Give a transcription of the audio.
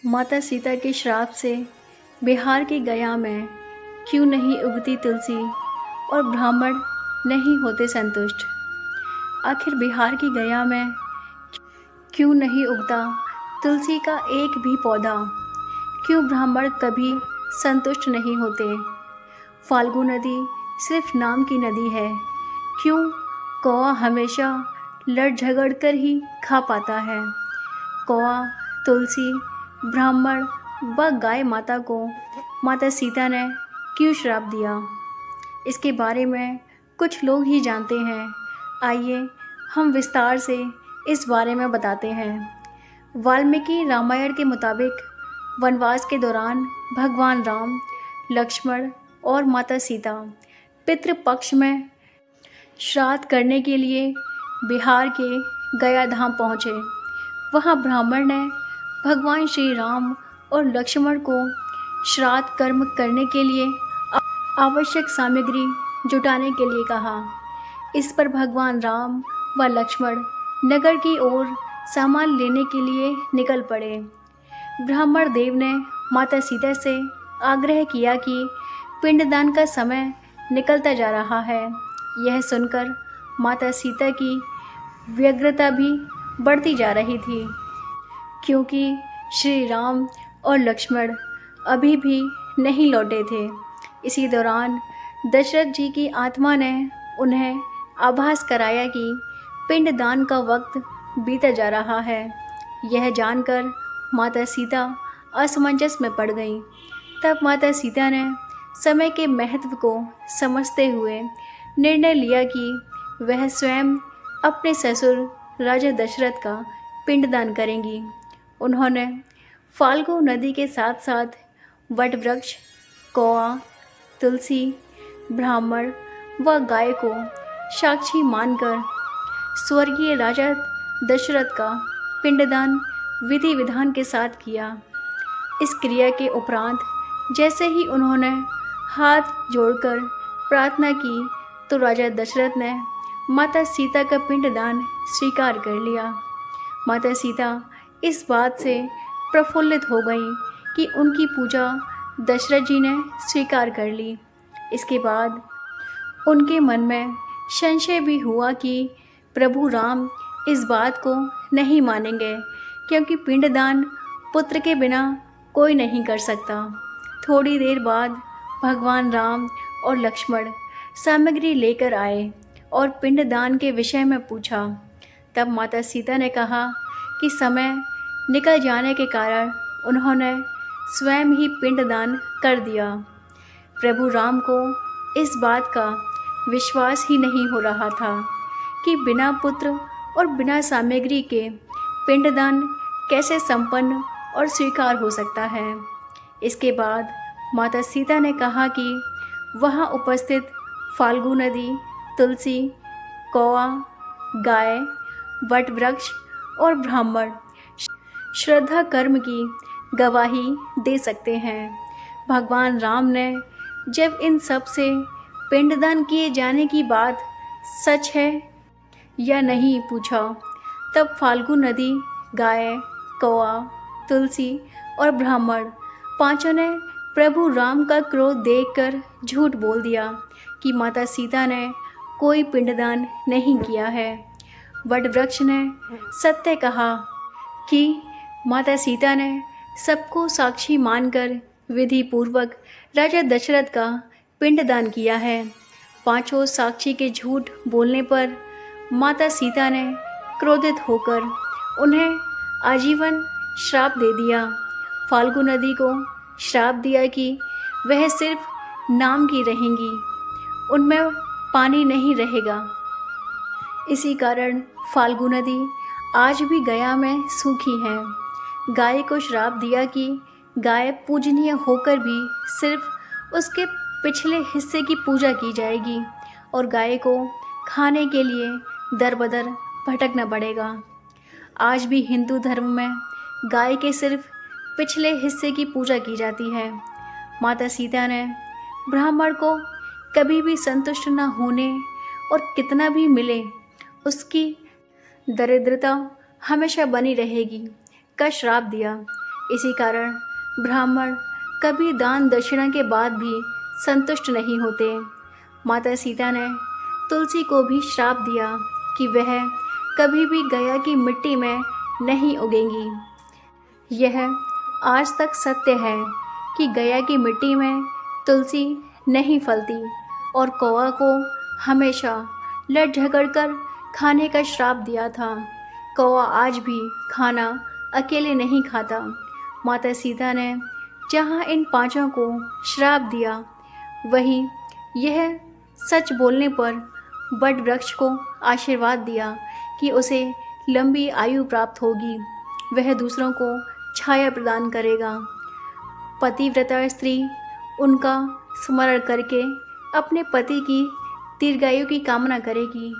माता सीता के श्राप से बिहार की गया में क्यों नहीं उगती तुलसी और ब्राह्मण नहीं होते संतुष्ट। आखिर बिहार की गया में क्यों नहीं उगता तुलसी का एक भी पौधा, क्यों ब्राह्मण कभी संतुष्ट नहीं होते। फाल्गु नदी सिर्फ नाम की नदी है, क्यों कौआ हमेशा लड़ झगड़ कर ही खा पाता है। कौआ, तुलसी, ब्राह्मण व गाय माता को माता सीता ने क्यों श्राप दिया, इसके बारे में कुछ लोग ही जानते हैं। आइए हम विस्तार से इस बारे में बताते हैं। वाल्मीकि रामायण के मुताबिक वनवास के दौरान भगवान राम, लक्ष्मण और माता सीता पितृपक्ष में श्राद्ध करने के लिए बिहार के गया धाम पहुँचे। वहाँ ब्राह्मण ने भगवान श्री राम और लक्ष्मण को श्राद्ध कर्म करने के लिए आवश्यक सामग्री जुटाने के लिए कहा। इस पर भगवान राम व लक्ष्मण नगर की ओर सामान लेने के लिए निकल पड़े। ब्राह्मण देव ने माता सीता से आग्रह किया कि पिंडदान का समय निकलता जा रहा है। यह सुनकर माता सीता की व्यग्रता भी बढ़ती जा रही थी, क्योंकि श्री राम और लक्ष्मण अभी भी नहीं लौटे थे। इसी दौरान दशरथ जी की आत्मा ने उन्हें आभास कराया कि पिंडदान का वक्त बीता जा रहा है। यह जानकर माता सीता असमंजस में पड़ गईं। तब माता सीता ने समय के महत्व को समझते हुए निर्णय लिया कि वह स्वयं अपने ससुर राजा दशरथ का पिंडदान करेंगी। उन्होंने फाल्गु नदी के साथ साथ वटवृक्ष, कौआ, तुलसी, ब्राह्मण व गाय को साक्षी मानकर स्वर्गीय राजा दशरथ का पिंडदान विधि विधान के साथ किया। इस क्रिया के उपरांत जैसे ही उन्होंने हाथ जोड़कर प्रार्थना की तो राजा दशरथ ने माता सीता का पिंडदान स्वीकार कर लिया। माता सीता इस बात से प्रफुल्लित हो गईं कि उनकी पूजा दशरथ जी ने स्वीकार कर ली। इसके बाद उनके मन में संशय भी हुआ कि प्रभु राम इस बात को नहीं मानेंगे, क्योंकि पिंडदान पुत्र के बिना कोई नहीं कर सकता। थोड़ी देर बाद भगवान राम और लक्ष्मण सामग्री लेकर आए और पिंडदान के विषय में पूछा। तब माता सीता ने कहा कि समय निकल जाने के कारण उन्होंने स्वयं ही पिंडदान कर दिया। प्रभु राम को इस बात का विश्वास ही नहीं हो रहा था कि बिना पुत्र और बिना सामग्री के पिंडदान कैसे संपन्न और स्वीकार हो सकता है। इसके बाद माता सीता ने कहा कि वहाँ उपस्थित फाल्गु नदी, तुलसी, कौआ, गाय, वटवृक्ष और ब्राह्मण श्रद्धा कर्म की गवाही दे सकते हैं। भगवान राम ने जब इन सब से पिंडदान किए जाने की बात सच है या नहीं पूछा, तब फाल्गु नदी, गाय, कौआ, तुलसी और ब्राह्मण पांचों ने प्रभु राम का क्रोध देखकर झूठ बोल दिया कि माता सीता ने कोई पिंडदान नहीं किया है। वटवृक्ष ने सत्य कहा कि माता सीता ने सबको साक्षी मानकर विधि पूर्वक राजा दशरथ का पिंडदान किया है। पांचों साक्षी के झूठ बोलने पर माता सीता ने क्रोधित होकर उन्हें आजीवन श्राप दे दिया। फाल्गु नदी को श्राप दिया कि वह सिर्फ नाम की रहेंगी, उनमें पानी नहीं रहेगा। इसी कारण फाल्गु नदी आज भी गया में सूखी है। गाय को श्राप दिया कि गाय पूजनीय होकर भी सिर्फ उसके पिछले हिस्से की पूजा की जाएगी और गाय को खाने के लिए दर बदर भटकना पड़ेगा। आज भी हिंदू धर्म में गाय के सिर्फ पिछले हिस्से की पूजा की जाती है। माता सीता ने ब्राह्मण को कभी भी संतुष्ट न होने और कितना भी मिले उसकी दरिद्रता हमेशा बनी रहेगी का श्राप दिया। इसी कारण ब्राह्मण कभी दान दक्षिणा के बाद भी संतुष्ट नहीं होते। माता सीता ने तुलसी को भी श्राप दिया कि वह कभी भी गया की मिट्टी में नहीं उगेंगी। यह आज तक सत्य है कि गया की मिट्टी में तुलसी नहीं फलती और कौवा को हमेशा लड़ झगड़ कर खाने का श्राप दिया था। कौवा आज भी खाना अकेले नहीं खाता। माता सीता ने जहाँ इन पांचों को श्राप दिया, वहीं यह सच बोलने पर बट वृक्ष को आशीर्वाद दिया कि उसे लंबी आयु प्राप्त होगी, वह दूसरों को छाया प्रदान करेगा। पतिव्रता स्त्री उनका स्मरण करके अपने पति की दीर्घायु की कामना करेगी।